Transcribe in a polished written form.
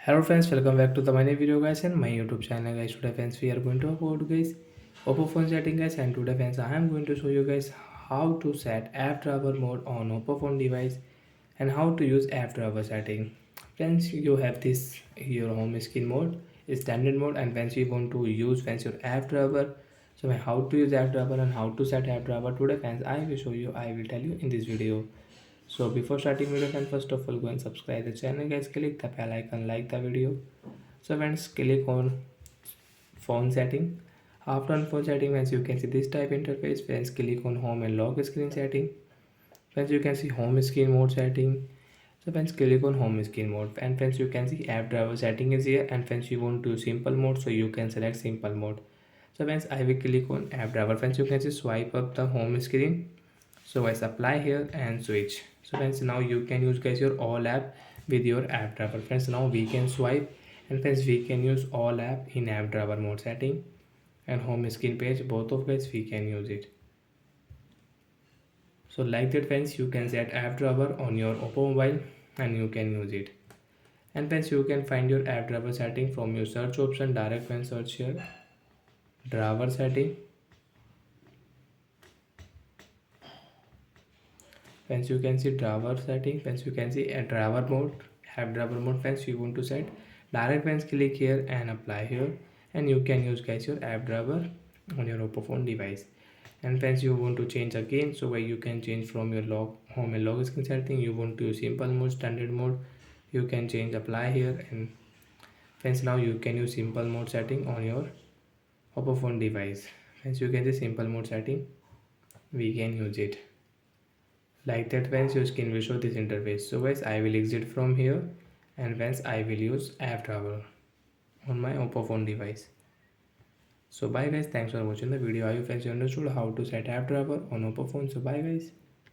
Hello friends, welcome back to the my new video guys and my YouTube channel guys. Today friends we are going to about guys Oppo phone setting guys, and today friends I am going to show you guys how to set app driver mode on Oppo phone device and how to use app driver setting. Friends, you have this your home screen mode, standard mode, and once you want to use friends your app driver. So how to use app driver and how to set app driver today friends I will show you, I will tell you in this video. So before starting video friends, first of all go and subscribe the channel guys, click the bell icon, like the video. So friends, click on phone setting. After on phone setting friends, you can see this type interface. Friends, click on home and lock screen setting. Friends, you can see home screen mode setting. So friends, click on home screen mode, and friends you can see app driver setting is here, and friends you want to simple mode, so you can select simple mode. So friends, I will click on app driver. Friends, you can see swipe up the home screen. So guys, apply here and switch. So friends, now you can use guys your all app with your app driver. Friends, now we can swipe, and friends we can use all app in app driver mode setting and home screen page, both of guys we can use it. So like that friends, you can set app driver on your oppo mobile and you can use it. And friends, you can find your app driver setting from your search option. Direct when search here driver setting. Friends, you can see driver setting. Friends, you can see a driver mode, app driver mode. Friends, you want to set direct. Friends, click here and apply here, and you can use guys your app driver on your oppo phone device. And friends, you want to change again, so where you can change from your log home and log screen setting. You want to use simple mode, standard mode, you can change apply here. And friends, now you can use simple mode setting on your oppo phone device. Friends, you can see simple mode setting, we can use it like that. Once your screen will show this interface. So guys, I will exit from here, and once I will use app driver on my oppo phone device. So bye guys, thanks for watching the video. I hope you understood how to set app driver on oppo phone. So bye guys.